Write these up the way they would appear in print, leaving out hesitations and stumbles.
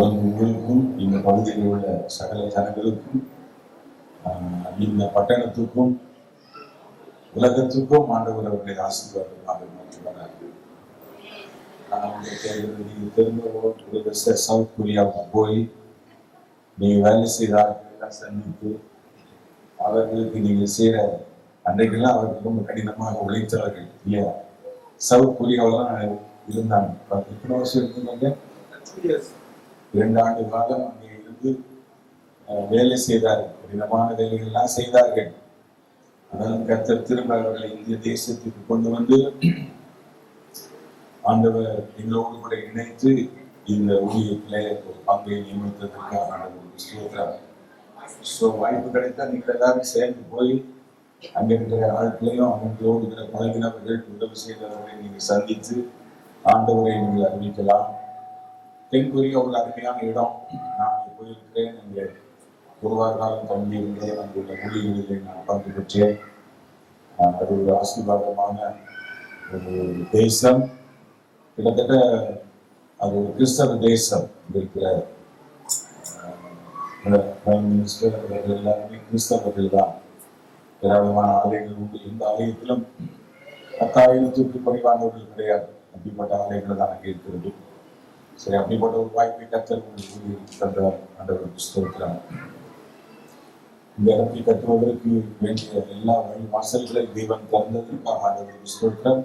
உங்களுக்கும் இந்த பகுதியில் உள்ள சகல ஜனங்களுக்கும் இந்த பட்டணத்துக்கும் உலகத்துக்கும் ஆண்டவர் அவர்களை ஆசீர்வாதமாக மாற்றுவார்கள். நீங்க திரும்ப சவுத் கொரியாவுக்கு போய் நீங்க வேலை செய்தார்கள் சந்தித்து அவர்களுக்கு நீங்க செய்யற அன்றைக்கெல்லாம் அவர்கள் ரொம்ப கடினமாக உழைத்தவர்கள் இல்லையா? சவுத் கொரியாவில் இருந்தாங்க. எத்தனை வருஷம் இருந்தாங்க? 2 ஆண்டு காலம் அங்கே இருந்து வேலை செய்தார்கள். கடினமான வேலைகள்லாம் செய்தார்கள். அதனால் கர்த்தர் திரும்ப அவர்களை இந்திய தேசத்துக்கு கொண்டு வந்து ஆண்டவர் எங்களோடு கூட இணைத்து இந்த ஊழியத்திலே ஒரு பங்கை நியமித்ததற்காக வாய்ப்பு கிடைத்தா நீங்கள் எல்லாரும் சேர்ந்து போய் அங்க இருக்கிற ஆட்களையும் அவங்களோடு இருக்கிற பழகினவர்கள் உதவி செய்தவர்களை நீங்கள் சந்தித்து ஆண்டவரை நீங்கள் அறிவிக்கலாம். தென்கொரியா ஒரு அருமையான இடம். நான் போயிருக்கிறேன். அங்கே ஒரு வார காலம் தங்கி இருந்தேன். அங்குள்ள ஊழியர்களில் நான் பங்கு பெற்றேன். அது ஒரு ஆசீர்வாதமான ஒரு தேசம். கிட்டத்தட்ட அது ஒரு கிறிஸ்தவ தேசம். இருக்கிற பிரைம் மினிஸ்டர் அவர்கள் எல்லாருமே கிறிஸ்தவர்கள் தான். ஏராளமான ஆலயங்கள் உண்டு. எந்த ஆலயத்திலும் 10,000க்கு குறைவானவர்கள் கிடையாது. அப்படிப்பட்ட ஆலயங்கள் தான் அங்கே இருக்கிறது. சரி, அப்படிப்பட்ட ஒரு வாய்ப்பை கர்த்தர் தந்தார். ஆண்டவருக்கு ஸ்தோத்திரம். இந்த இடத்தை கட்டுவதற்கு வேண்டிய எல்லா வழி வாசல்களை தேவன் தந்ததற்காக ஆண்டவருக்கு ஸ்தோத்திரம்.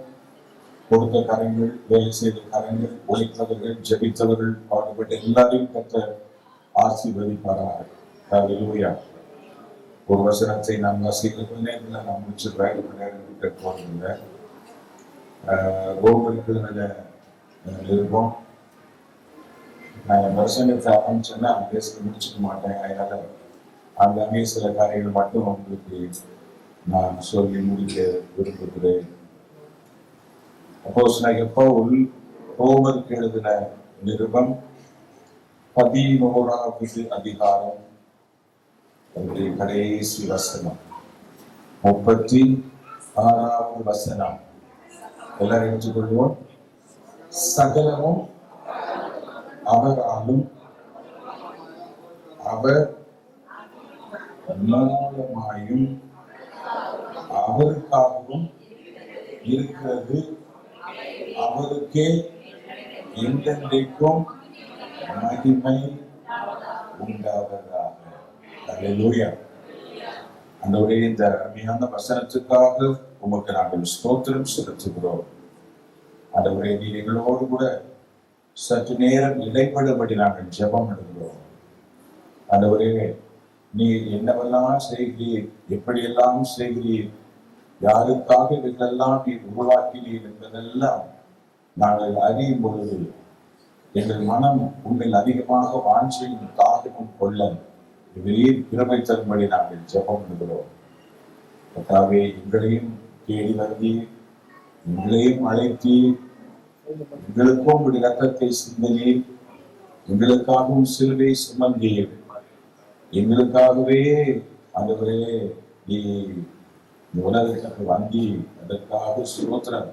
கொடுத்த கரங்கள், வேலை செய்த கரங்கள், உழைத்தவர்கள், ஜெபித்தவர்கள், பாடுபட்ட எல்லாரையும் கர்த்தர் ஆசீர்வதிப்பார்கள். ஹல்லேலூயா. ஒரு வசனத்தை நாம் வாசிக்கிற நேரத்தில் நாம் முடிச்சு நேரம் போறதில்லை. ரோமருக்கு இருப்போம். நான் வசனத்தை ஆரம்பிச்சேன்னா பேச முடிச்சுக்க மாட்டேன். அதனால அங்கே சில காரியங்கள் மட்டும் உங்களுக்கு நான் சொல்லி முடிக்க விரும்புகிறேன். அப்போஸ்தலனாகிய பவுல் ரோமருக்கு எழுதின நிருபம் 11வது அதிகாரம் கடைசி வசனம் 36வது வசனம். எல்லாரும் எடுத்துக்கொள்வோம். சகலமும் அவராலும் அவர் மூலமாயும் அவருக்காகவும் இருக்கிறது. அவருக்கே என்றென்றைக்கும் மகிமை உண்டாவதாக. ஹல்லேலூயா. ஆண்டவரே, இந்த அருமையான வசனத்துக்காக உமக்கு நாங்கள் ஸ்தோத்திரம் செலுத்துகிறோம். ஆண்டவரே, நீர் எங்களோடு கூட சற்று நேரம் இடைப்படும்படி நாங்கள் ஜெபம் எடுக்கிறோம். ஆண்டவரே, நீர் என்னவெல்லாம் செய்கிறீர், எப்படியெல்லாம் செய்கிறீர், யாருக்காக இவைகளெல்லாம் நீர் உருவாக்கினீர் என்பதெல்லாம் நாங்கள் அறியும் பொழுது எங்கள் மனம் உண்மையில் அதிகமாக வாஞ்சையும் தாகமும் கொள்ள இவையில் கிருபை தரும்படி நாங்கள் ஜெபம் எடுக்கிறோம். கர்த்தாவே, எங்களையும் தேடி வந்தீர், எங்களையும் அழைத்தீர், எங்களுக்கும் ஒரு ரத்தத்தை சிந்தினீர், எங்களுக்காகவும் சிலுவை சுமந்தீர், எங்களுக்காகவே ஆண்டவரே நீ உலகத்துக்கு வந்தீர். அதற்காக ஸ்தோத்திரம்.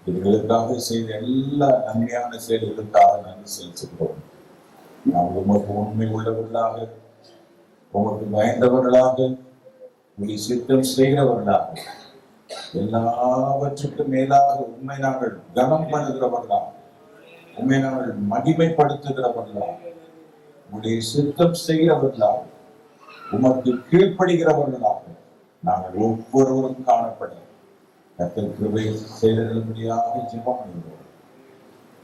எங்களுக்காக செய்த எல்லா நன்மையான செயல்களுக்காக நன்றி செலுத்துகிறோம். நாம் உமக்கு உண்மை உள்ளவர்களாக, உமக்கு பயந்தவர்களாக, உங்களை சித்தம் செய்கிறவர்களாக, எல்லாவற்றுக்கும் மேலாக உண்மை நாங்கள் கனம் பண்ணுகிறவர்களாக, உண்மை நாங்கள் மகிமைப்படுத்துகிறவர்களாக, உங்களுடைய சித்தம் செய்கிறவர்களாக, உமக்கு கீழ்ப்படுகிறவர்களாக நாங்கள் ஒவ்வொருவரும் காணப்பட கர்த்தர் கிருபை செய்தபடியாக ஜெபம் பண்ணுகிறோம்.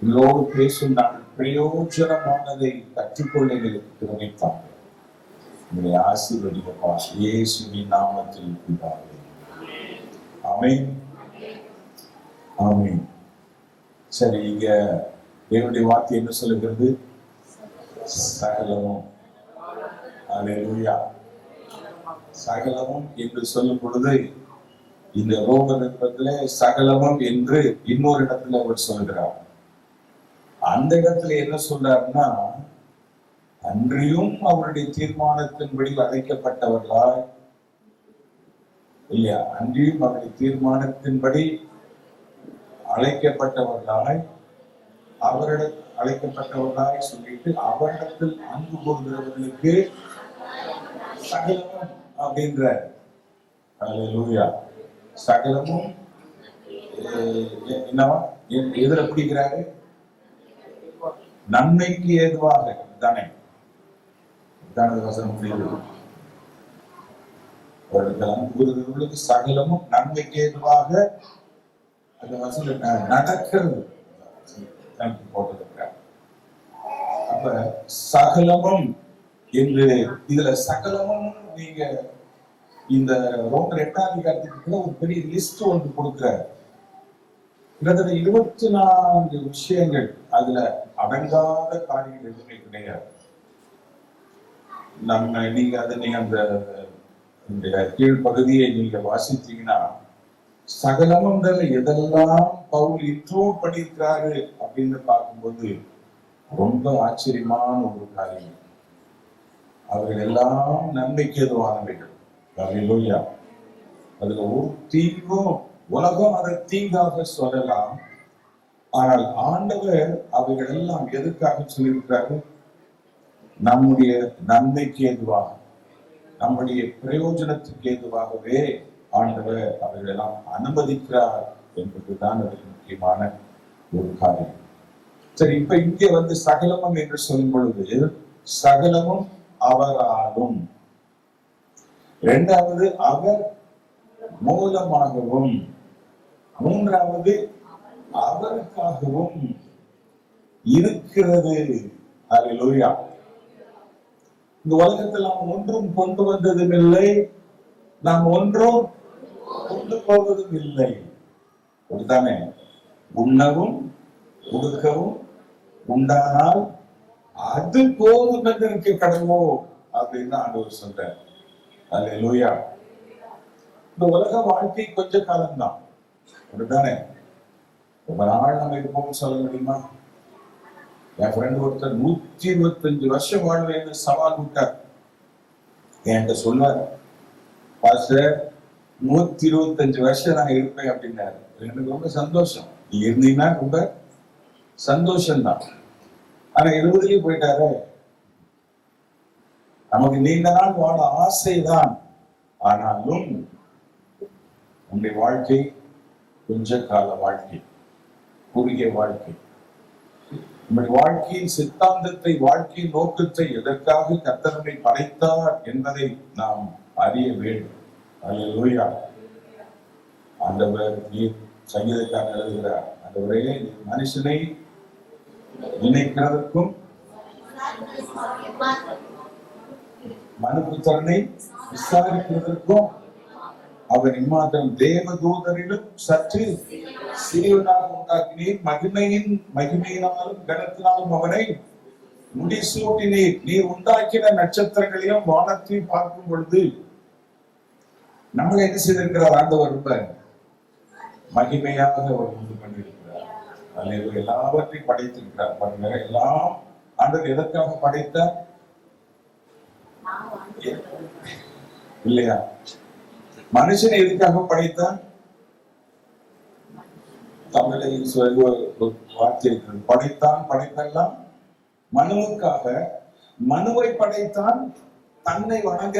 எங்களோடு பேசும் நாங்கள் பிரயோஜனமானதை கற்றுக்கொள்ள எங்களுக்கு கிருபைத்தாங்க. உங்களை ஆசீர்வதிப்பா இயேசுவின் நாமத்தில் பிதாவே. ஆமென், ஆமென். சரி, இங்க தேவனுடைய வார்த்தை என்ன சொல்லுகிறது? சகலமும். ஹல்லேலூயா. சகலமும் என்று சொல்லும் பொழுது இந்த ரோமர் நிருபத்திலே சகலமும் என்று இன்னொரு இடத்துல அவர் சொல்கிறார். அந்த இடத்துல என்ன சொல்றாருன்னா, அன்றியும் அவருடைய தீர்மானத்தின்படி அழைக்கப்பட்டவர்களாய் இல்லையா, அன்றியும் அவருடைய தீர்மானத்தின்படி அழைக்கப்பட்டவர்களாய் அழைக்கப்பட்டவர்களாய் சொல்லிட்டு அவரிடத்தில் அன்பு கூறுகிறவர்களுக்கு சகலமும் அப்படின்ற அல்லேலூயா. சகலமும் என்னவா எதிர பிடிக்கிறாரு? நன்மைக்கு ஏதுவாக தானே வசனம் முடியுது. அவர்களுக்கு சகலமும் நன்மைக்கு ஏதுவாக அந்த வசனம் நடக்கிறது போட்டிருக்கிறார். அப்ப சகலமும் என்று இதுல சகலமும் நீங்க இந்த ரோமர் 8ஆம் அதிகாரத்துக்கு ஒரு பெரிய லிஸ்ட் ஒன்று கொடுக்கிறார். கிட்டத்தட்ட 24 விஷயங்கள், அதுல அடங்காத காரியங்கள் எதுவுமே கிடையாது. நீங்க அந்த கீழ்பகுதியை நீங்க வாசிச்சீங்கன்னா சகலமும் எதெல்லாம் பவுல் இன்க்ளூட் பண்ணியிருக்கிறாரு அப்படின்னு பார்க்கும்போது ரொம்ப ஆச்சரியமான ஒரு காரியம். அவர்கள் எல்லாம் நன்மைக்கு எதுவானவைகள். அதுல ஒரு தீங்கும் உலகம் அதை தீங்காக சொல்லலாம். ஆனால் ஆண்டவர் அவைகள் எல்லாம் எதற்காக சொல்லியிருக்கிறாரு? நம்முடைய நன்மைக்கு ஏதுவாக, நம்முடைய பிரயோஜனத்துக்கு ஏதுவாகவே ஆண்டவர் அவைகள் எல்லாம் அனுமதிக்கிறார் என்பதுதான் அதுக்கு முக்கியமான ஒரு காரியம். சரி, இப்ப இங்கே சகலமும் என்று சொல்லும் பொழுது சகலமும் அவராலும், இரண்டாவது அவர் மூலமாகவும், மூன்றாவது அவருக்காகவும் இருக்கிறது. அல்லேலூயா. இந்த உலகத்தில் நாம் ஒன்றும் கொண்டு வந்ததும் இல்லை, நாம் ஒன்றும் கொண்டு போவதும் இல்லை. அப்படித்தானே? உண்ணவும் உடுக்கவும் உண்டானால் அது போதும் என்று கடமோ அப்படின்னு ஆண்டவர் சொல்றார். அல்லேலூயா. இந்த உலக வாழ்க்கை கொஞ்ச காலம்தான். அப்படித்தானே? ரொம்ப நாள் நம்ம இருப்போம் சொல்ல முடியுமா? என் ஃப்ரெண்ட் ஒருத்தர் 125 வருஷம் வாழ்வேன்னு சவால் விட்டார். என்கிட்ட சொன்னார், பாஸ்டர் 125 வருஷம் நான் இருப்பேன் அப்படின்னாரு. எனக்கு ரொம்ப சந்தோஷம். நீ இருந்தீங்கன்னா ரொம்ப சந்தோஷம்தான். ஆனா 20லயும் போயிட்டாரு. நமக்கு நீண்ட நாள் வாழ ஆசைதான். ஆனாலும் உன்னுடைய வாழ்க்கை கொஞ்ச கால வாழ்க்கை, குறுகிய வாழ்க்கை. நம்முடைய வாழ்க்கையின் சித்தாந்தத்தை, வாழ்க்கையின் நோக்கத்தை, எதற்காக கர்த்தர் நம்மை படைத்தார் என்பதை நாம் அறிய வேண்டும். அல்லேலூயா. ஆண்டவர் சங்கீதக்காரர் எழுதுகிறார், ஆண்டவரே மனுஷனை நினைக்கிறதற்கும் மனுபுத்திரனை விசாரிக்கிறதற்கும் அவர் இம்மாத்திரம் தேவதூதரிலும் சற்று சிறியவனாக உண்டாக்கினீர். மகிமையினாலும் கனத்தினாலும் அவனை முடிசூட்டினீர். நீர் உண்டாக்கின நட்சத்திரங்களையும் வானத்தையும் பார்க்கும் பொழுது நம்மளை என்ன செய்திருக்கிறார்? ஆண்டவர் ரொம்ப மகிமையாக அவர் உண்டு பண்ணியிருக்கிறார். அதில் எல்லாவற்றையும் படைத்திருக்கிறார். பாருங்க, எல்லாம் ஆண்டவர் எதற்காக படைத்தார்? இல்லையா? மனுஷனை எதுக்காக படைத்தான்? தமிழில் ஒரு வார்த்தை இருக்கிறது, படைத்தான் படைத்தெல்லாம் மனுவுக்காக. மனுவை படைத்தான் தன்னை வணங்க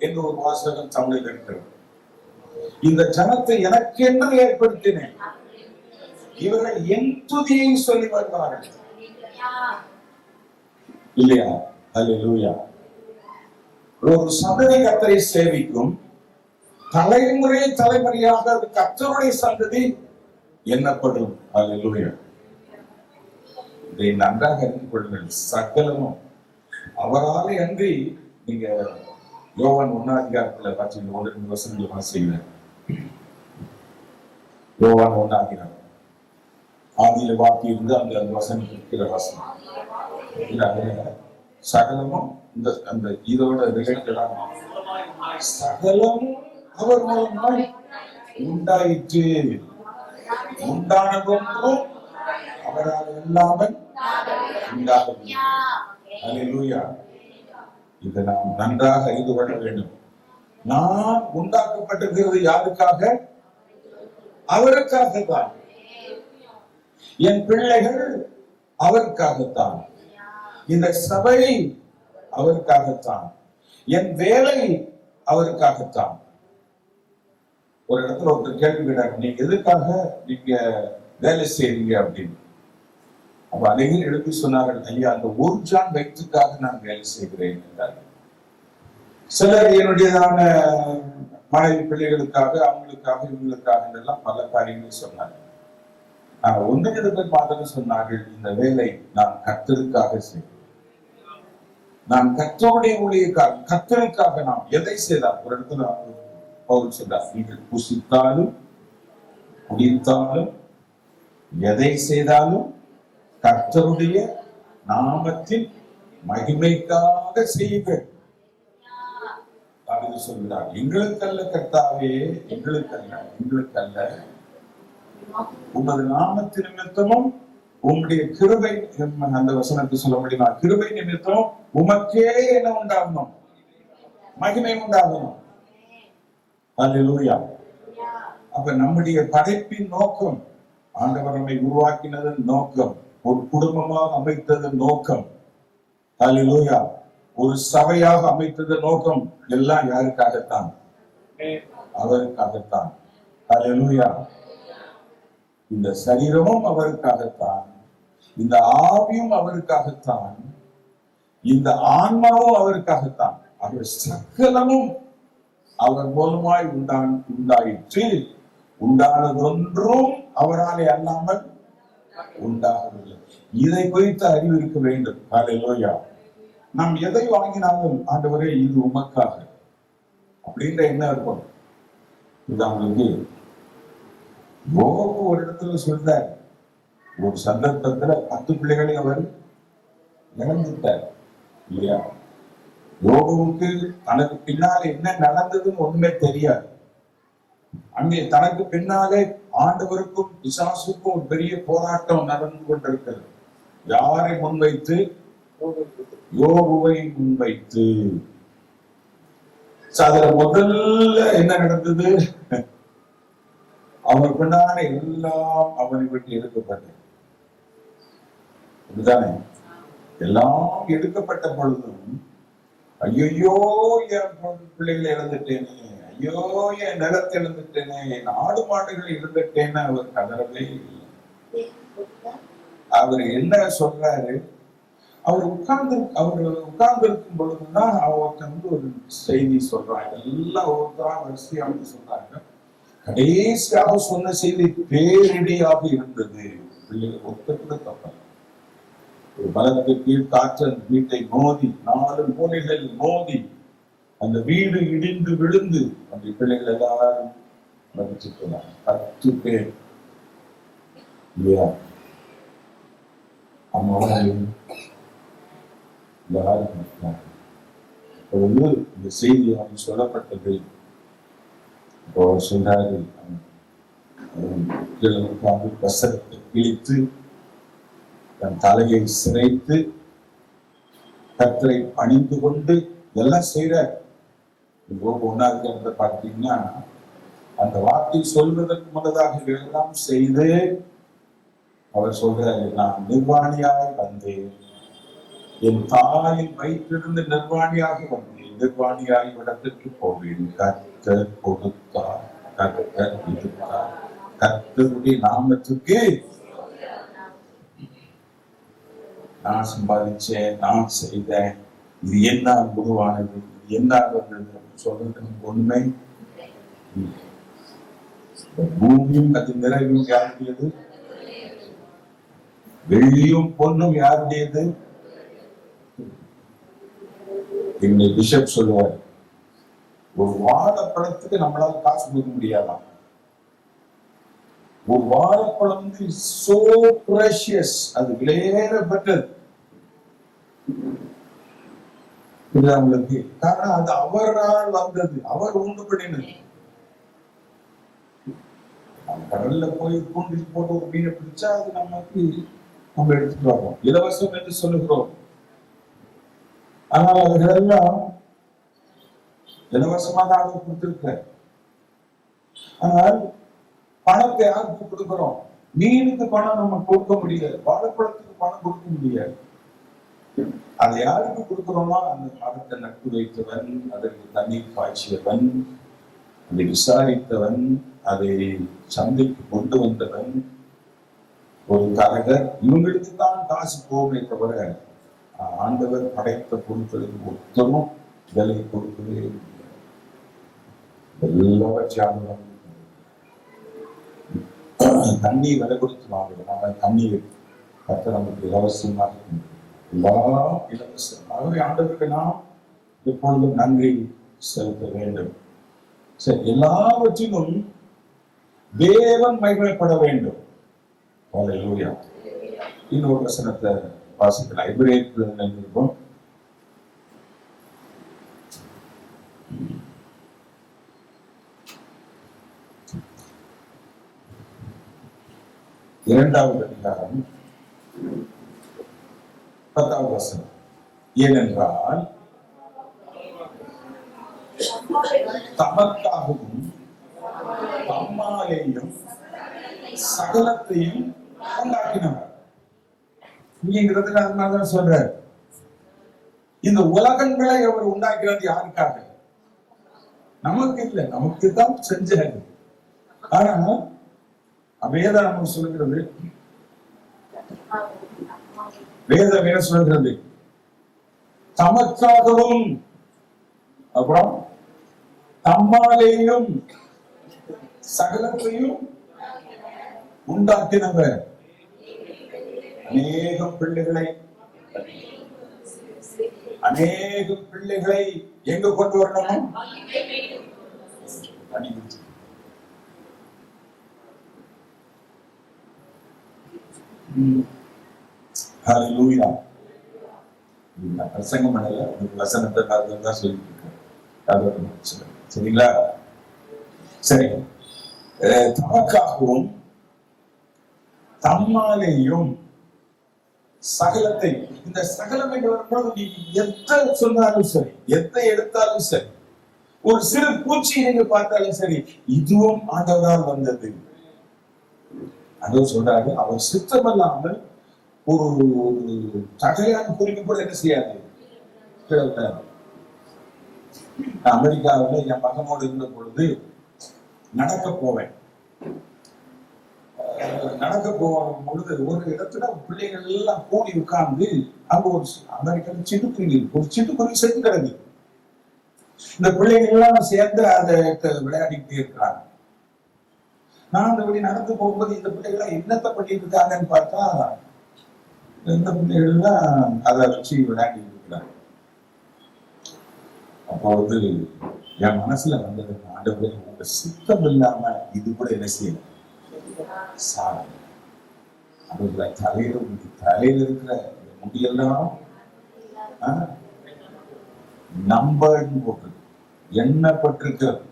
என்று ஒரு வாசகம் தமிழில் இருக்கிறது. இந்த ஜனத்தை எனக்கென்று ஏற்படுத்தினேன், இவர்கள் என் துதியை சொல்லி வருவார்கள். இல்லையா? அல்லேலூயா. ஒரு சந்ததி கர்த்தரை சேவிக்கும், தலைமுறை தலைமுறையாக அது கர்த்தருடைய சந்ததி எண்ணப்படும். அல்லேலூயா. இதை நன்றாக அறிந்து கொள்ளுங்கள். சகலமும் அவராலே அன்றி. நீங்க யோவான் 1ஆம் அதிகாரத்துல பார்த்தீங்கன்னா 1-2 வசனங்கள் வாசிங்க. யோவான் 1ஆம் அதிகாரம், ஆதியில வாக்கி இருந்து அந்த வசனம் இருக்கிற வசனம். சகலமும் அந்த இதோட ரிலேட்டடான சகலமும் அவர் மூலமாய் உண்டாயிற்று. உண்டானதொன்றும் அவரால் இல்லாமல் உண்டாகவில்லை. அல்லேலூயா. இதை நாம் நன்றாக அறிந்து கொள்ள வேண்டும். நான் உண்டாக்கப்பட்டிருக்கிறது யாருக்காக? அவருக்காக தான். என் பிள்ளைகள் அவருக்காகத்தான். இந்த சபை அவருக்காகத்தான். என் வேலை அவருக்காகத்தான். ஒரு இடத்துல ஒருத்தர் கேள்வி கேட்டாங்க, நீங்க எதுக்காக நீங்க வேலை செய்றீங்க அப்படின்னு. அப்ப அநேகர் எழுப்பி சொன்னார்கள், ஐயா அந்த ஒரு ஜான் வயிற்றுக்காக நான் வேலை செய்கிறேன் என்றார்கள். சிலர் என்னுடையதான மனைவி பிள்ளைகளுக்காக, அவங்களுக்காக, இவங்களுக்காக என்றெல்லாம் பல காரியங்கள் சொன்னார்கள். ஒன்று ரெண்டு பேர் மாத்திரம் சொன்னார்கள், இந்த வேலை நான் கர்த்தருக்காக செய்கிறேன். நான் கர்த்தருடைய ஊழியக்காக, கர்த்தருக்காக நாம் எதை செய்தால், ஒரு இடத்துல பவுல் சொல்றார், நீங்கள் புசித்தாலும் குடித்தாலும் எதை செய்தாலும் கர்த்தருடைய நாமத்தின் மகிமைக்காக செய்யுங்கள். சொல்கிறார், எங்களுக்கல்ல கர்த்தாவே, எங்களுக்கல்ல உமது நாமத்தின் நிமித்தமும் உங்களுடைய கிருபை, அந்த வசனத்தை சொல்ல முடியுமா, கிருபை நிமித்தம் உமக்கே என்ன உண்டாகணும், மகிமை உண்டாகணும். அல்லேலூயா. அப்ப நம்முடைய படைப்பின் நோக்கம், ஆண்டவர் நம்மை உருவாக்கினதன் நோக்கம், ஒரு குடும்பமாக அமைத்ததன் நோக்கம், அல்லேலூயா, ஒரு சபையாக அமைத்ததன் நோக்கம் எல்லாம் யாருக்காகத்தான், அவருக்காகத்தான். அல்லேலூயா. இந்த சரீரமும் அவருக்காகத்தான், இந்த ஆவியும் அவருக்காகத்தான், இந்த ஆன்மாவும் அவருக்காகத்தான். அவர் சகலமும் அவர் மூலமாய் உண்டாயிற்று. உண்டானதொன்றும் அவராலே அல்லாமல் உண்டாகவில்லை. இதை குறித்த அறிவு இருக்க வேண்டும். அல்லேலூயா. நாம் எதை வாங்கினாலும் ஆண்டவரே இது உமக்காக அப்படின்ற எண்ணம் இருக்கும். இது அவங்களுக்கு யோபு ஒரு இடத்துல சொல்றார், ஒரு சந்தர்ப்பத்துல 10 பிள்ளைகளை அவர் இழந்துட்டார் இல்லையா. யோபுவுக்கு தனக்கு பின்னாலே என்ன நடந்ததுன்னு ஒண்ணுமே தெரியாது. அங்கே தனக்கு பின்னாலே ஆண்டவருக்கும் பிசாசுக்கும் ஒரு பெரிய போராட்டம் நடந்து கொண்டிருக்கிறது. யாரை முன்வைத்து? யோபுவை முன்வைத்து. அதுல முதல்ல என்ன நடந்தது? அவர் பின்னால எல்லாம் அவனை விட்டு எடுக்கப்பட்டது. இதுதானே, எல்லாம் எடுக்கப்பட்ட பொழுதும் ஐயோ என் பிள்ளைகளை இழந்துட்டேனே, ஐயோ என் நிலத்தை இழந்துட்டேனே, என் ஆடு மாடுகளை இழந்துட்டேன்னு அவர் கதறவே இல்லை. அவர் என்ன சொல்றாரு? அவர் உட்கார்ந்து இருக்கும் பொழுதுதான் அவருக்கு ஒரு செய்தி சொல்றாங்க. எல்லாம் ஒருத்தரா வரிசையா வந்து சொல்றாங்க. கடைசியாக சொன்ன செய்தி பேரிடியாக இருந்தது. பிள்ளைகள் ஒத்தக்கூட தப்ப, ஒரு பலத்து கீழ் காற்று வீட்டை மோதி, 4 மூலைகளில் மோதி, அந்த வீடு இடிந்து விழுந்து அந்த பிள்ளைகள் எல்லாரும் மதிச்சுட்டு 10 பேர் இல்லையா. அம்மாவும் இந்த செய்தி அவனுக்கு சொல்லப்பட்டது. இப்போ சொல்றாரு, வசனத்தை கிழித்து தன் தலையை சிரைத்து கர்த்தரை பணிந்து கொண்டு எல்லாம் செய்யறார். ஒன்னாவது பார்த்தீங்கன்னா, அந்த வார்த்தை சொல்வதற்கு முன்னதாக எல்லாம் செய்து அவர் சொல்றாரு, நான் நிர்வாணியாய் வந்தேன், என் தாயின் வயிற்றிலிருந்து நிர்வாணியாக வந்தேன், நிர்வாணியாய் இடத்திற்கு போவேன். கர்த்தர் கொடுத்தார், கர்த்தர் கொடுத்தார், கர்த்தருடைய நாமத்துக்கு நான் சம்பாதிச்சேன், நான் செய்தேன், இது என்ன உருவானது, இது என்ன வந்தது சொல்றது உண்மை. பூமியும் அது நிறைவும் யாருடையது? வெள்ளியும் பொண்ணும் யாருடையது? என்னுடைய பிஷப் சொல்லுவார், ஒரு வாழைப்பழத்துக்கு நம்மளால காசு கொடுக்க முடியாதான். ஒரு வாழைப்பழம் so precious, அது விலையேறப்பட்டது. அவங்களுக்கு காரணம் அது அவரால் வந்தது, அவர் உண்டு பண்ணினது. கடல்ல போய் கூண்டில் போட்டு ஒரு மீனை பிடிச்சா அது நமக்கு நம்ம எடுத்துட்டு வரோம், இலவசம் என்று சொல்லுகிறோம். ஆனால் அவர்கள் எல்லாம் இலவசமாக ஆக கொடுத்திருக்க. ஆனால் பணத்தை யாருக்கு கொடுக்கிறோம்? மீனுக்கு பணம் நம்ம கொடுக்க முடியாது, வாழைப்பழத்துக்கு பணம் கொடுக்க முடியாது. அதை யாருக்கு கொடுக்கிறோம்னா அந்த மரத்தை நட்டு வைத்தவன், அதற்கு தண்ணீர் பாய்ச்சியவன், அதை விசாரித்தவன், அதை சந்தைக்கு கொண்டு வந்தவன், ஒரு கரகர், இவங்களுக்கு தான் காசு போகுமே தவிர ஆண்டவர் படைத்த பொருட்களுக்கு மொத்தமும் விலை கொடுக்கவே முடியாது. எல்லாவற்றையும் தண்ணி விலை கொடுத்து வாங்குறோம், தண்ணீர் கர்த்தர் நமக்கு இலவசமாக இருக்கும், எல்லாம் இலவசம். ஆகவே ஆண்டவருக்கு நாம் எப்பொழுதும் நன்றி செலுத்த வேண்டும். சரி, எல்லாவற்றிலும் தேவன் மகிமைப்பட வேண்டும். ஹல்லேலூயா. இன்னொரு வசனத்தை வாசிக்கலாம். எபிரேயர்ல இருக்கும் 2வது அதிகாரம் 10வது வசனம். ஏனென்றால் தமக்காகவும் தம்மாலேயும் சகலத்தையும் உண்டாக்கினவர். இங்கிறதுல அதனாலதான் சொல்றாரு, இந்த உலகங்களை அவர் உண்டாக்கினது யாருக்காக? நமக்கு இல்லை, நமக்கு தான் செஞ்சாரு. ஆனா வேதம் நமக்கு சொல்லுகிறது, வேதம் என்ன சொல்கிறது? தமக்காகவும் அப்புறம் தம்மாலேயும் சகலத்தையும் உண்டாக்கினவர். அநேக பிள்ளைகளை எங்க கொண்டு வரணும்? ஹல்லேலூயா. பிரசங்கம் பண்ணல, வசனத்தை தான் சொல்லிட்டு இருக்கேன். சரிங்களா? சரி, தமக்காகவும் தம்மாலேயும் சகலத்தை. இந்த சகலம் என்று வரும்போது நீ எதை சொன்னாலும் சரி, எதை எடுத்தாலும் சரி, ஒரு சிறு பூச்சி நீங்க பார்த்தாலும் சரி, இதுவும் ஆண்டவரால் வந்தது. அதுவும் சொல்றாரு, அவர் சித்தமல்லாமல் ஒரு தகையான குறிப்பு கூட என்ன செய்யாது. அமெரிக்காவில் என் மகனோடு இருந்த பொழுது நடக்க போவேன் பொழுது ஒரு இடத்துல பிள்ளைகள் எல்லாம் கூடி உட்கார்ந்து அங்க ஒரு அமெரிக்கன் சிட்டுக்குருவி, ஒரு சிட்டுக்குருவி செத்து கிடக்கு. இந்த பிள்ளைகள் எல்லாம் சேர்ந்து அதை விளையாடிக்கிட்டே இருக்கிறாங்க. நான் அந்த வழி நடந்து போகும்போது இந்த பிள்ளைகள் என்னத்தை பண்ணிட்டு இருக்காங்கன்னு பார்த்தா, இந்த பிள்ளைகள்லாம் அதை வச்சு விளையாடிட்டு இருக்கிறாங்க. அப்போ வந்து என் மனசுல வந்தது, ஆண்டவரே உங்க சித்தம் இல்லாம இது கூட என்ன செய்யல சாதனை. அவர்களை தலையில இருக்கிற முடியெல்லாம் நம்பர்னு போட்டு எண்ணப்பட்டிருக்கிறது.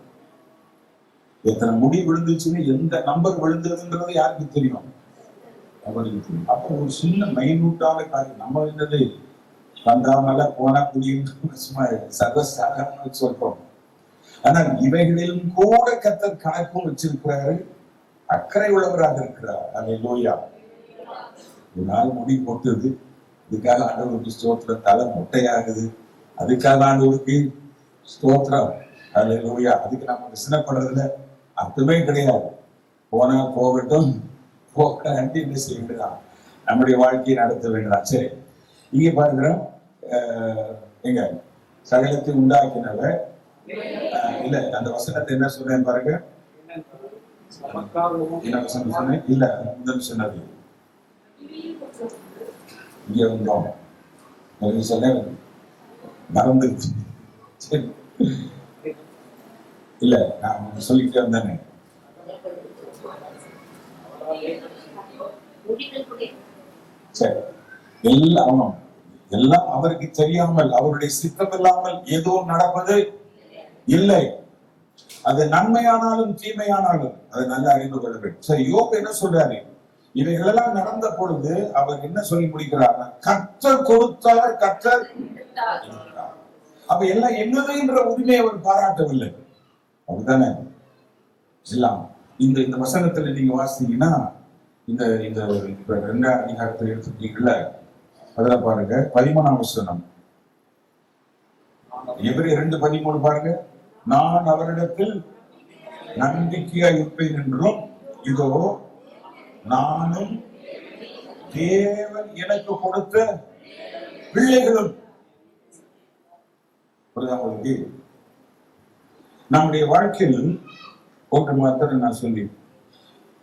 எத்தனை முடி விழுந்துச்சுன்னு, எந்த நம்பர் விழுந்ததுன்றது யாருக்கு தெரியும்? அவருக்கு தெரியும். அப்ப ஒரு சின்ன மைனூட்டான காரியம் நம்ம என்னது வந்தாமல போனா முடியும் சர்வசாதாரண சொல்றோம். ஆனால் இவைகளிலும் கூட கர்த்தர் கணக்கும் வச்சிருக்கிறாரு, அக்கறை உள்ளவராக இருக்கிறார். ஹல்லேலூயா. ஒரு நாள் முடி போட்டுது, இதுக்காக ஆண்டவருக்கு ஸ்தோத்திரம். தலை மொட்டையாகுது, அதுக்காக ஆண்டவருக்கு ஸ்தோத்திரம். ஹல்லேலூயா. அதுக்கு நம்ம விசனப்படுறதுல அர்த்தமே கிடையாது. போனா போகட்டும், போக்காண்டி என்ன செய்ய வேண்டியதான், நம்முடைய வாழ்க்கையை நடத்த வேண்டியதான். சரி, இங்க பாருங்க, எங்க சகலத்தை உண்டாக்கினவ இல்ல, அந்த வசனத்தை என்ன சொல்றேன் பாருங்க. என்ன வசனம் சொன்னேன்? இல்ல, முதல் சொன்னது இங்க வந்தோம் சொன்ன மறந்துருச்சு. சரி, இல்ல நான் சொல்லிட்டு வந்தேனே. சரி, எல்லாம் அவருக்கு தெரியாமல், அவருடைய சித்தம் இல்லாமல் எதுவும் நடப்பது இல்லை. அது நன்மையானாலும் தீமையானாலும் அதை நல்லா அறிந்து கொள்ள வேண்டும். சரி, யோபு என்ன சொல்றாரு? இவைகளெல்லாம் நடந்த பொழுது அவர் என்ன சொல்லி முடிக்கிறார்? கர்த்தர் கொடுத்தார், கர்த்தர். அப்ப எல்லாம் என்னதுன்ற உரிமையை அவர் பாராட்டவில்லை. அப்படித்தானே? இந்த வசனத்துல நீங்க வாசித்தீங்கன்னா, இந்த இந்த இப்ப 2ஆம் அதிகாரத்தில் எடுத்துட்டீங்கல்ல, அதுல பாருங்க 13ஆம் வசனம். எபிரேயர் 2:13 பாருங்க. நான் அவரிடத்தில் நம்பிக்கையா இருப்பேன் என்றும், இதோ நானும் தேவன் எனக்கு கொடுத்த பிள்ளைகளும். உங்களுக்கு நம்முடைய வாழ்க்கையில் ஒன்று மாத்திரம் நான் சொல்லி,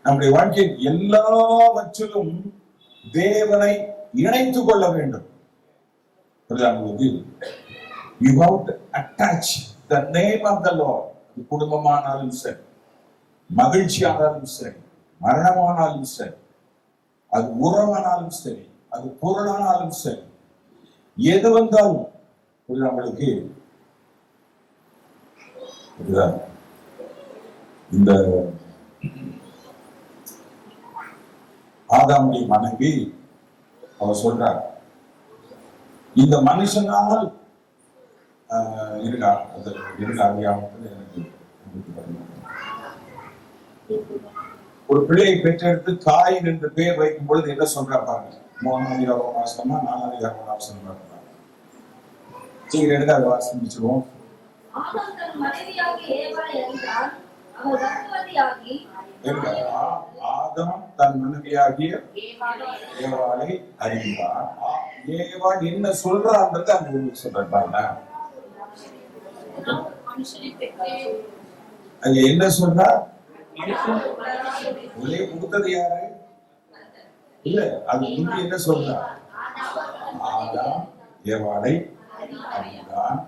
நம்முடைய வாழ்க்கையில் எல்லாவற்றிலும் தேவனை இணைத்துக் கொள்ள வேண்டும். உங்களுக்கு you have to attach the name of the Lord. குடும்பமானாலும் சரி, மகிழ்ச்சியானாலும் சரி, மரணமானாலும் சரி, அது உறவானாலும் சரி, அது பொருளானாலும் சரி, எது வந்தாலும் நம்மளுக்கு இந்த ஆதாமுடைய மனைவி அவர் சொல்றார், இந்த மனுஷனால் ஒரு பிள்ளையை பெற்றெடுத்து காயின் என்று பெயர் வைக்கும் பொழுது என்ன சொல்றா பாருங்க. 3ஆம் வாசனமா 4ஆம் வாசனமா எடுத்து வாசிச்சுவோம். ஆதாம் தன் மனைவியாகிய ஏவாளை அறிந்தான். ஏவாள் என்ன சொல்றான்றது அங்க சொல்றாங்க. அங்க என்ன சொல்றா? கொடுத்தது யாரு? இல்ல, அது என்ன சொல்றா? ஆதாம் ஏவாளை அறிந்தான்,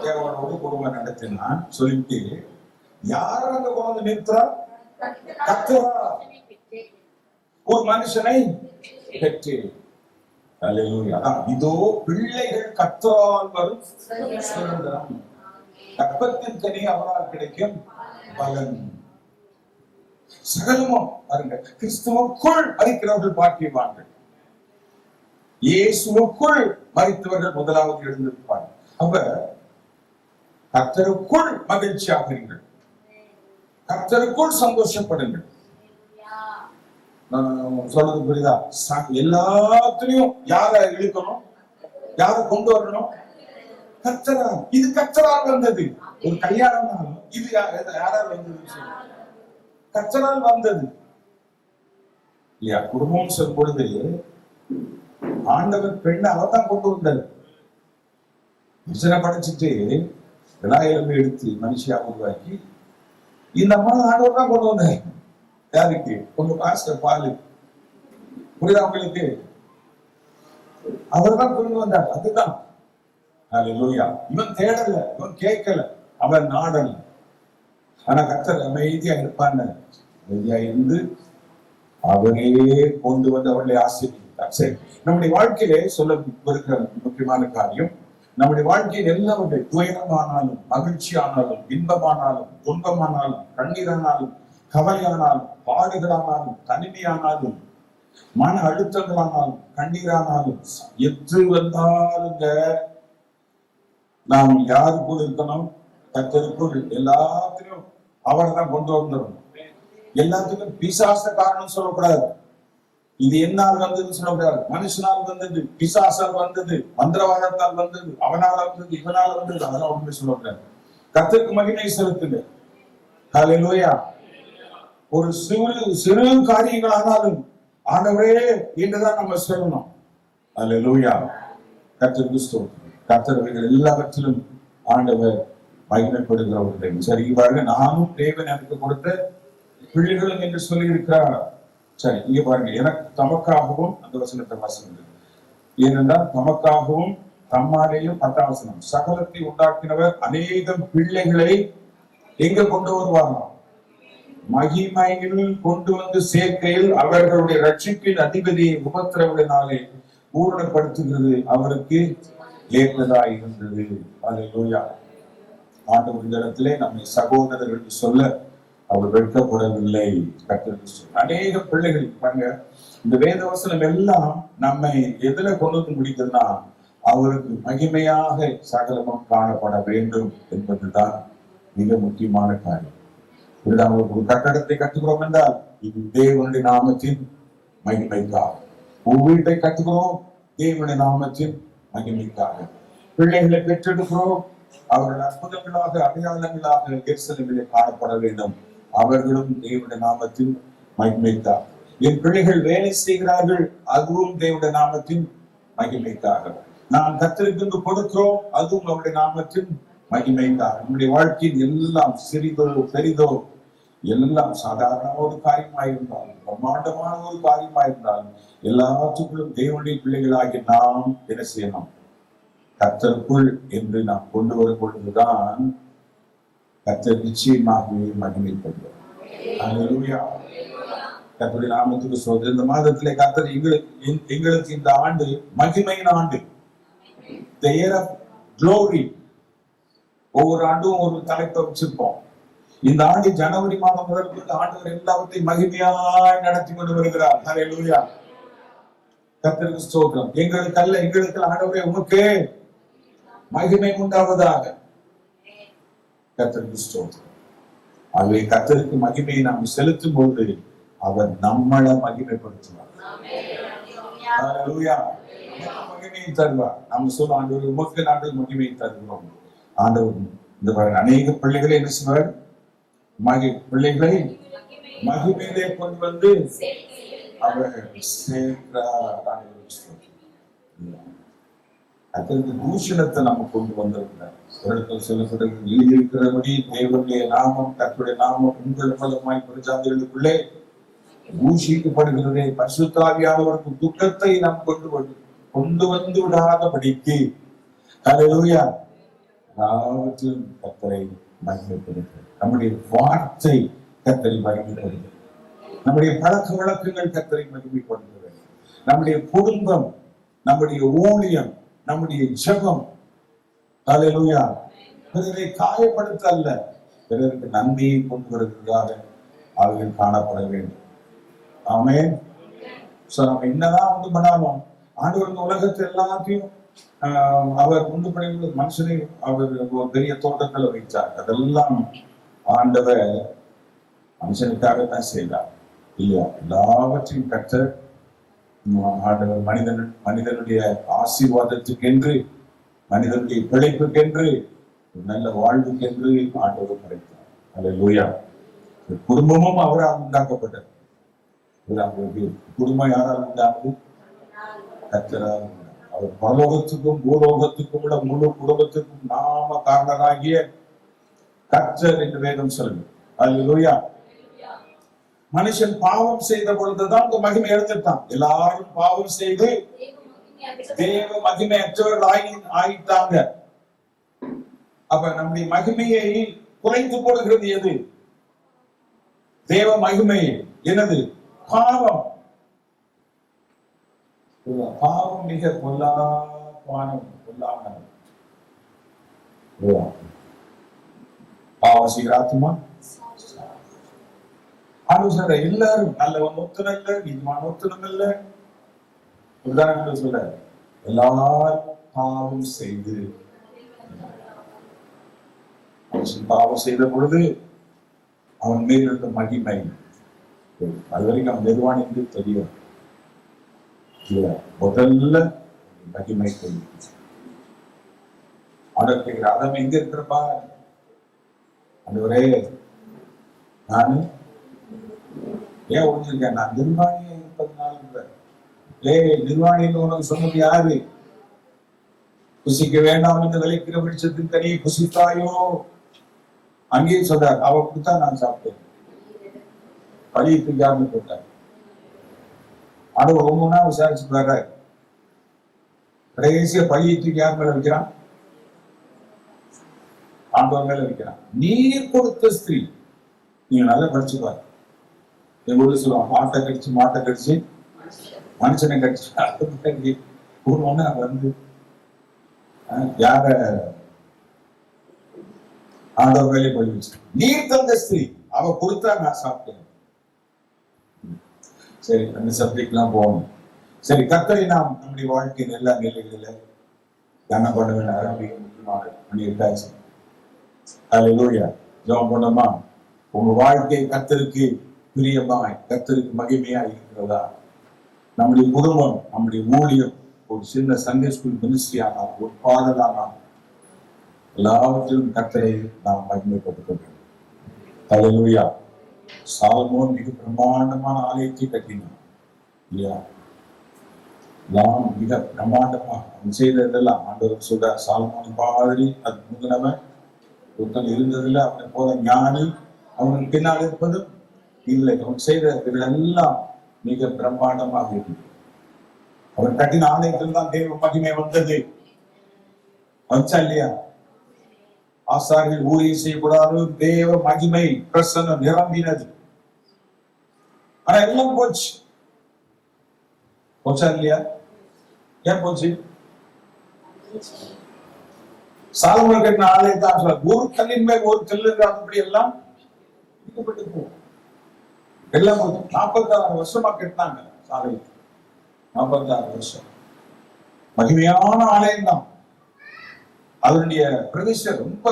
தேவனோடு குடும்பம் நடத்தினான் சொல்லிட்டு யார் அங்க கொண்டு நிறுத்துறார்? கர்த்தர் ஒரு மனுஷனை பெற்று. இதோ பிள்ளைகள் கர்த்தரால் வரும் சுதந்திரம், கர்ப்பத்தின் கனி அவரால் கிடைக்கும் பலன். சகலமும் பாருங்க, கிறிஸ்துவுக்குள் மரிக்கிறவர்கள் பாக்கியவான்கள், இயேசுவுக்குள் மரித்தவர்கள் முதலாவது எழுந்திருப்பார்கள். அப்ப கர்த்தருக்குள் மகிழ்ச்சியாகிறீர்கள், கர்த்தருக்குள் சந்தோஷப்படுங்கள். சொல்றது புரியுதா? எல்லாத்துலயும் யார இழுக்கணும், யார கொண்டு வரணும்? கர்த்தரா. இது கர்த்தரால் வந்தது. ஒரு கல்யாணம் இது யாரால் வந்தது? கர்த்தரால் வந்தது இல்லையா? குடும்பம் சொல்லும் பொழுது ஆண்டவர் பெண்ணை அவர் தான் கொண்டு வந்தார். மனுஷனை படைச்சிட்டு விநாயகர் எடுத்து மனுஷியா உருவாக்கி இந்த அம்மா ஆண்டவர் தான் கொண்டு வந்தார். யாருக்கு? உங்க பாஸ்டர் பாலு. புரியுதா உங்களுக்கு? அவர் தான் கொண்டு வந்தார். அதுதான் இவன் தேடல, இவன் கேட்கல, அவன் நாடல. ஆனா கர்த்தர் அமைதியா இருப்பான்னு அமைதியா இருந்து அவரே கொண்டு வந்து அவர்களை ஆசீர்வதித்தார். சரி, நம்முடைய வாழ்க்கையிலே சொல்ல இருக்கிற முக்கியமான காரியம், நம்முடைய வாழ்க்கையில் எல்லாருடைய துயரமானாலும், மகிழ்ச்சி ஆனாலும், இன்பமானாலும், துன்பமானாலும், கண்ணீரானாலும், கவலையானாலும், பாடுகளானாலும், தனிமையானாலும், மன அழுத்தங்களானாலும், கண்ணீரானாலும், எது வந்தாலுங்க நாம் யாருக்குள் இருக்கணும்? கர்த்தருக்குள். எல்லாத்திலும் அவர் தான் கொண்டு வந்துடணும். எல்லாத்துக்கும் பிசாச காரணம் சொல்லக்கூடாது. இது என்னால் வந்ததுன்னு சொல்லக்கூடாது. மனுஷனால் வந்தது, பிசாசால் வந்தது, மந்திரவாதத்தால் வந்தது, அவனால வந்தது, இவனால வந்தது, அதெல்லாம் ஒன்றுமே சொல்லக்கூடாது. கர்த்தருக்கு மகிமை செலுத்துங்க. ஹல்லேலூயா. ஒரு சிறு காரியங்களானாலும் ஆண்டவரே என்றுதான் நம்ம சொல்லணும். ஹல்லேலூயா. கர்த்தருக்கு ஸ்தோத்திரம். கர்த்தர் எல்லாவற்றிலும் ஆண்டவர் மகிமைப்படுகிறவர்கள். சரி பாருங்க, நானும் தேவன் எனக்கு கொடுத்த பிள்ளைகளும் என்று சொல்லி இருக்கிறார். சரி, இங்க பாருங்க, எனக்கு தமக்காகவும், அந்த வசனத்தை வாசிங்க. ஏனென்றால் தமக்காகவும் தம்மாலேயும் 10ஆம் வசனம், சகலத்தை உண்டாக்கினவர் அநேகம் பிள்ளைகளை எங்க கொண்டு வருவாராம்? மகிமையில் கொண்டு வந்து சேர்க்கையில் அவர்களுடைய ரட்சிப்பின் அதிபதியை உபத்திரவினாலே பூரணப்படுத்துகிறது அவருக்கு ஏற்றதா இருந்தது. அல்லேலூயா. ஆண்டவர் இந்த இடத்திலே நம்மை சகோதரர்கள் சொல்ல அவர் வெட்கப்படவில்லை. அநேக பிள்ளைகள் பாருங்க, இந்த வேத வசனம் எல்லாம் நம்மை எதுல கொண்டு வந்து முடிக்குதுன்னா, அவருக்கு மகிமையாக சகலமும் காணப்பட வேண்டும் என்பதுதான் மிக முக்கியமான காரியம். ஒரு கட்டடத்தை கட்டுகிறோம் என்றால் இது தேவனுடைய நாமத்தின் மகிமைக்காக. ஒரு வீட்டை கட்டுகிறோம் தேவனுடைய நாமத்தின் மகிமைக்காக. பிள்ளைகளை பெற்றெடுக்கிறோம், அவர்கள் அற்புதங்களாக அடையாளங்களாக எருசலேமிலே காணப்பட வேண்டும், அவர்களும் தேவனுடைய நாமத்தின் மகிமைக்காக. என் பிள்ளைகள் வேலை செய்கிறார்கள், அதுவும் தேவனுடைய நாமத்தின் மகிமைக்காக. நாம் கர்த்தருக்கு கொடுக்கிறோம், அதுவும் அவருடைய நாமத்தின் மகிமைக்காக. நம்முடைய வாழ்க்கையில் எல்லாம் சிறிதோ பெரிதோ எல்லாம் சாதாரண ஒரு காரியமாயிருந்தாலும் பிரம்மாண்டமான ஒரு காரியமாயிருந்தாலும் எல்லாத்துக்குள்ளும் தேவனுடைய பிள்ளைகளாகி நாம் என்ன செய்யணும்? கர்த்தருக்குள் என்று நாம் கொண்டு வரும் பொழுதுதான் கர்த்தர் நிச்சயமாகவே மகிமைப்படுவார். அல்லேலூயா. கர்த்தருடைய நாமத்துக்கு சொல்றது. இந்த மாதத்திலே கர்த்தர் எங்களுக்கு இந்த ஆண்டு மகிமையின் ஆண்டு, the year of glory. ஒவ்வொரு ஆண்டும் ஒரு தலைப்பை வச்சிருப்போம். இந்த ஆண்டு ஜனவரி மாதம் முதல் ஆண்டவர் எல்லாவற்றையும் மகிமையாய் நடத்தி கொண்டு வருகிறார். அல்லேலூயா. கர்த்தருக்கு ஸ்தோத்திரம். எங்களுக்கு அல்ல, எங்களுக்கு ஆண்டவரே உமக்கு மகிமை உண்டாவதாக. கர்த்தருக்கு ஸ்தோத்திரம். ஆகவே கர்த்தருக்கு மகிமையை நாம் செலுத்தும் போது அவர் நம்மளை மகிமைப்படுத்துவார். அல்லேலூயா. மகிமையை தருவார். நம்ம சொல்ல ஆண்டவர் உமக்கு நாங்கள் மகிமையை தருகிறோம். ஆண்டவர் இந்த அநேக பிள்ளைகளை என்ன செய்வார்? பிள்ளைகளை மகிமையிலே கொண்டு வந்து அவர் சேர்க்கிறார். அதற்கு தூஷணத்தை நம்ம கொண்டு வந்திருக்கிறார். எழுதியிருக்கிறபடி தேவனுடைய நாமம், கர்த்தருடைய நாமம் உங்கள் மூலமாய் பிரஜாதிகளுக்குள்ளே தூஷிக்கப்படுகிறதே, பரிசுத்த ஆவியானவருக்கு துக்கத்தை நாம் கொண்டு வந்து விடாதபடிக்கு அல்லேலூயா எல்லாவற்றிலும் கர்த்தரை மகிமைப்படுத்துகிறது. நம்முடைய வார்த்தை கர்த்தரை மகிமைப்படுத்துகிறது. நம்முடைய பழக்க வழக்கங்கள் கர்த்தரை மகிமைப்படுத்துகிறது. நம்முடைய குடும்பம், நம்முடைய ஊழியம், நம்முடைய ஜெபம் அல்லேலூயா பிறரை காயப்படுத்த அல்ல, பிறருக்கு நன்மையை கொண்டு வருவதாக அவர்கள் காணப்பட வேண்டும். ஆமென். நம்ம என்னதான் உண்டு பண்ணாலும் ஆண்டவர் இந்த உலகத்தை எல்லாத்தையும் அவர் உண்டு பண்ணி மனுஷனை அவர் ஒரு பெரிய தோட்டத்துல வைத்தார். அதெல்லாம் ஆண்டவர் மனுஷனுக்காகத்தான் செய்தார் இல்லையா? எல்லாவற்றையும் கர்த்தர் ஆண்டவர் மனிதனுடைய ஆசீர்வாதத்துக்கென்று, மனிதனுடைய பிழைப்புக்கென்று, நல்ல வாழ்வுக்கென்று ஆண்டவர் படைத்தார். அல்லேலூயா. குடும்பமும் அவரால் உண்டாக்கப்பட்டது. குடும்பம் யாரால் உண்டானது? கர்த்தரால். அவர் பரலோகத்துக்கும் பூலோகத்துக்கும் உள்ள முழு குடும்பத்துக்கும் நாம காரணராகிய கர்த்தர் என்று வேதம் சொல்லுது. அல்லேலூயா. மனுஷன் பாவம் செய்த பொழுதுதான் இந்த மகிமை எடுத்துட்டான். எல்லாரும் பாவம் செய்து தேவ மகிமை அற்றவர்கள் ஆயிட்டாங்க. அப்ப நம்முடைய மகிமையை குறைத்து போடுகிறது எது? தேவ மகிமை என்னது? பாவம். பாவம் மிக பொல்லாப்பான. பாவம் செய்கிற ஆத்மா ஆலோசனை எல்லாரும் நல்லவன் ஒருத்தனம் இல்ல, நீதிமான ஒருத்தனம் இல்ல. உதாரணங்கள் சொல்ல எல்லாரும் பாவம் செய்து, பாவம் செய்த பொழுது அவன் மேல் இருந்த மகிமை அது வரைக்கும் அவன் நிர்வாணி என்று தெரியும். இல்ல, முதல்ல மகிமை ஆடப்படுகிற அதம் எங்க இருக்கிறப்பா? அந்தவரே நானு ஏன் ஒழிஞ்சிருக்கேன்? நான் நிர்வாணியா இருப்பதுனால. நிர்வாணின்னு உனக்கு சொன்னது யாரு? புசிக்க வேண்டாம் என்று விளைக்கிற வெளிச்சத்தின் கனியை புசித்தாயோ? அங்கேயும் சொல்றார், அவ கொடுத்தா நான் சாப்பிட்டேன். பழியை தூக்காம போட்டார். ஆனா ஒவ்வொன்னா விசாரிச்சு பாரு, கடைசிய பழியை தூக்கி யார் மேல வைக்கிறான்? ஆண்டவர் மேல வைக்கிறான். நீர் கொடுத்த ஸ்திரீ. நீங்க நல்லா படிச்சுப்பாரு. எங்க ஊர்ல சொல்லுவாங்க, ஆட்டை கடிச்சு மாட்டை கடிச்சு மனுஷனை கடிச்சு ஒண்ணு வந்து யார ஆண்டவர் மேலே பழி வச்சு, நீர் தந்த ஸ்திரீ அவ கொடுத்தா நான் சாப்பிட்டேன். சரி, அந்த சப்ஜெக்ட் எல்லாம் போகணும். சரி, கர்த்தரை நாம் நம்முடைய வாழ்க்கையின் எல்லா நிலைகளில கனம் பண்ண வேண்டிய ஆரம்பிக்க முக்கியமான பண்ணியிருக்காச்சு. அல்லேலூயா. ஜெபம் பண்ணோமா? உங்க வாழ்க்கை கர்த்தருக்கு பிரியமாய், கர்த்தருக்கு மகிமையாய் இருக்கிறதா? நம்முடைய குடும்பம், நம்முடைய ஊழியம், ஒரு சின்ன சண்டே ஸ்கூல் மினிஸ்ட்ரி ஆனால், ஒரு பாடலானால், எல்லாவற்றிலும் கர்த்தரை நாம் மகிமைப்படுத்த வேண்டும். ஹல்லேலூயா. சாலமோன் மிக பிரம்மாண்டமான ஆலயத்தை கட்டினான் இல்லையா? எல்லாம் மிக பிரம்மாண்டமா அவன் செய்ததெல்லாம் ஆண்டவர் சொல்ற, சாலமோன் மாதிரி அது முந்தினவன் ஒருத்தன் இருந்ததில்லை, அவனை போல ஞானி அவனுக்கு பின்னால் இருப்பதும் இல்லை. அவன் செய்த எல்லாம் மிக பிரம்மாண்டமாக இருந்தது. அவன் கட்டின ஆலயத்தில் தான் தேவ மகிமை வந்தது. வந்துச்சா இல்லையா? ஆசாரிகள் ஊழியம் செய்யக்கூடாது, தேவ மகிமை பிரசன்னம் நிரம்பினது. ஆனா எல்லாம் போச்சு. போச்சா இல்லையா? ஏன் போச்சு? சாலமோன் கட்டின ஆலயத்தான் சொல்ல, ஒரு கல்லின் மேல் ஒரு கல்லு அப்படி எல்லாம் எல்லாம் 46 வருஷமா கட்டினாங்க சாலை. 46 வருஷம் மகிமையான ஆலயம் தான். அதனுடைய பிரதிஷ்டை ரொம்ப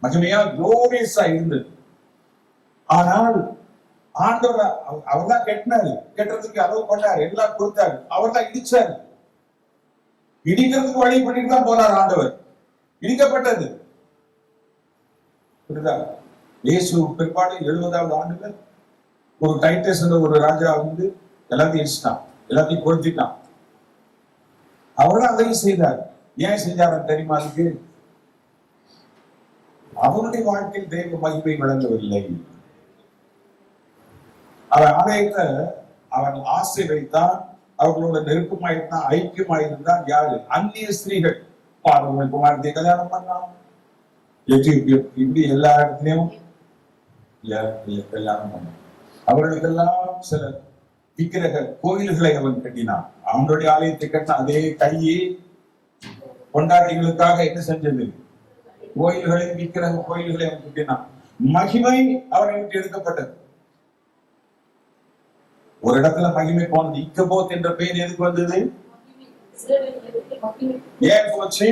மகிமையா குளோரியஸா இருந்தது. ஆனால் ஆண்டவர் அவர் தான் கட்டினாரு, கட்டுறதுக்கு அளவு பண்ணாரு, எல்லாம் கொடுத்தாரு, அவர் தான் இடிச்சாரு. இடிக்கிறதுக்கு வழி பண்ணிட்டு தான் போறார் ஆண்டவர். இடிக்கப்பட்டது. இயேசு பிற்பாடு 70வது ஆண்டுல ஒரு டைட்டஸ் ஒரு ராஜா வந்து எல்லாத்தையும் இடிச்சிட்டான், எல்லாத்தையும் கொடுத்துட்டான். அவர்தான் அதையும் செய்தார். ஏன் செஞ்சாருன்னு தெரியுமா? அதுக்கு அவருடைய வாழ்க்கையில் தெய்வ மகிமை விளங்கவில்லை. அவன் ஆலயத்தை அவன் ஆசை வைத்தான், அவர்களோட நெருக்கமாயிருந்தான், ஐக்கியமாயிருந்தான். யாரு? அந்நிய ஸ்திரீகள். பார்வன் குமாரத்தை கல்யாணம் பண்ணான். இப்படி எல்லா இடத்துலயும் கல்யாணம் பண்ணான். அவர்களுக்கெல்லாம் சில விக்கிரக கோயில்களை அவன் கட்டினான். அவனுடைய ஆலயத்தை கட்டின அதே கையை கொண்டாட்டிகளுக்காக என்ன செஞ்சது? கோயில்களை, விக்கிரக கோயில்களை அவன் கட்டினான். மகிமை அவனை விட்டு எடுக்கப்பட்டது. ஒரு இடத்துல மகிமை போனது. இக்கபோத் என்ற பெயர் எதுக்கு வந்தது? ஏன் போச்சு?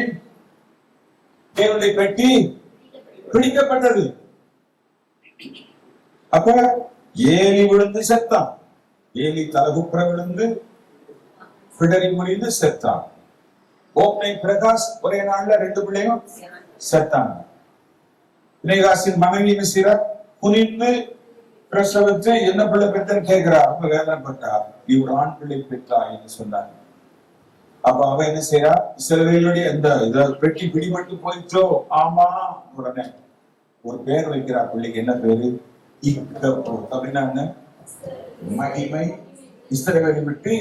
தேவனுடைய பெட்டி பிடிக்கப்பட்டது. அப்ப ஏலி விழுந்து செத்தான். ஏலி தலகுப்புற விழுந்து பிடரி முடிந்து செத்தான். ஓப்னை பிரகாஷ் ஒரே நாள்ல 2 பிள்ளையும் செத்தாங்க. பினேகாசின் மனைவி செய்யற குனிந்து பிரசவத்தை என்ன பிள்ளை பெற்றன்னு கேட்கிறா. ரொம்ப வேதனைப்பட்டா. இவர் ஆண் பிள்ளை பெற்றா என்று சொன்னாங்க. அப்ப அவ என்ன செய்யறா? இஸ்ரவேலுடைய இந்த பெட்டி பிடிபட்டு போயிட்டோ? ஆமா. உடனே ஒரு பேர் வைக்கிறா பிள்ளைக்கு. என்ன பேரு? இக்கபோத். அப்படின்னா என்ன? மகிமை இஸ்ரவேலை விட்டு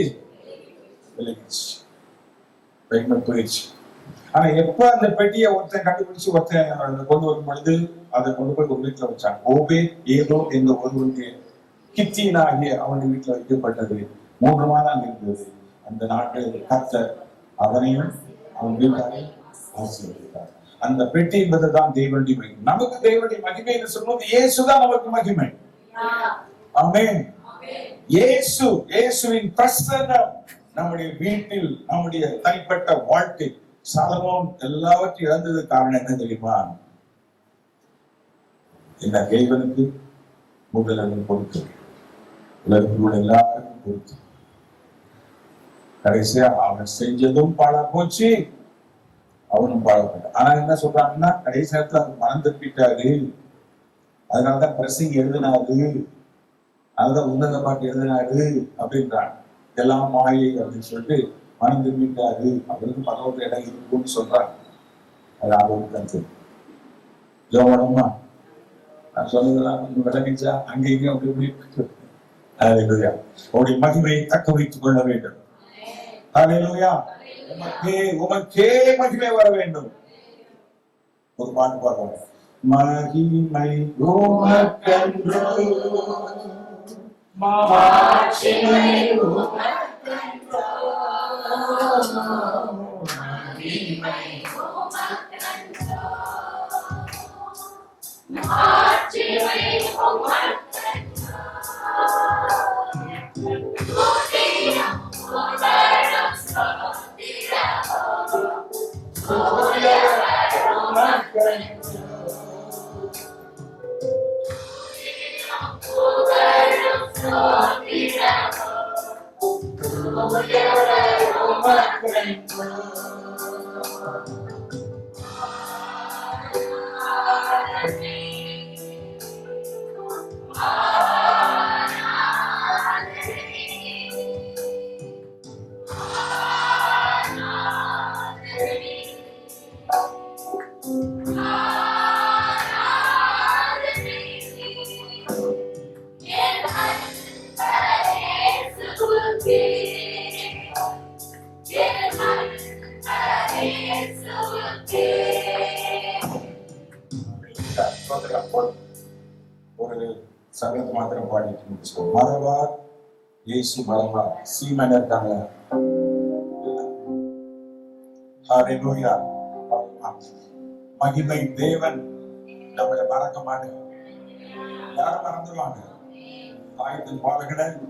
போயிடுச்சு. ஆனா எப்ப அந்த பெட்டியை ஒருத்தன் கண்டுபிடிச்சு ஒருத்தன் கொண்டு வரும் பொழுது அதை கொண்டு போய் ஒரு வீட்டுல வச்சாங்க. ஓபே ஏதோ என்ற ஒருவனுடைய கித்தியனாகிய அவனுடைய வீட்டுல வைக்கப்பட்டது. 3 மாதம் இருந்தது. அந்த நாட்டில் கர்த்தர் அவனையும் அவன் வீட்டாரையும் ஆசீர்வதித்தார். அந்த பெட்டி என்பதுதான் தேவனுடைய மகிமை. நமக்கு தேவனுடைய மகிமை என்று சொல்லும்போது இயேசுதான் நமக்கு மகிமை. ஆமென். இயேசுவின் பிரசன்னம் நம்முடைய வீட்டில், நம்முடைய தனிப்பட்ட வாழ்க்கை. சாலமோன் எல்லாவற்றையும் இழந்தது காரணம் என்ன தெரியுமா? இந்த தேவனுக்கு முதலில் கொடுத்து உலகத்தில் எல்லாருக்கும் கொடுத்து கடைசியா அவன் செஞ்சதும் பாழா போச்சு, அவனும் பாழப்பட்டான். ஆனா என்ன சொல்றாங்கன்னா, கடைசி நேரத்துல அவன் மனம் தப்பிட்டாரு. அதனாலதான் பிரசங்க எழுதினாரு, அதுதான் உன்னத பாட்டு எழுதினாரு அப்படின்றான். எல்லாம் மாயை அப்படின்னு சொல்லிட்டு மனம் திரும்பிட்டாரு. அவருக்கு பரவத்த இடம் இருக்குன்னு சொல்றாங்க. அது அவருக்கு கருத்து. ஜோமனமா நான் சொன்னதெல்லாம் விளங்கிச்சா? அங்கேயும் அப்படி அவருடைய மகிமையை தக்க வைத்துக் கொள்ள வேண்டும். ஹல்லேலூயா. உமக்கே மகிமை வர வேண்டும். ஒரு பாட்டு பாடுவாங்க. மகிமை உமக்கென்றோ, மாட்சிமை உமக்கென்றோ, மகிமை உமக்கென்றோ, மாட்சிமை உமக்கென்றோ, துதியும் புகழும் ஸ்தோத்திரமும் உமக்கென்றோ, சங்கத்து மாத்திரம் பாடிட்டு முடிச்சோம். மறவார் இயேசு மறவார். சீமன் இருக்காங்க. ஹalleluya. மகிமை தேவன் நம்மளை மறக்க மாட்டேன். யாரும் மறந்துடுவாங்க. ஆயத்தின் பாலகனை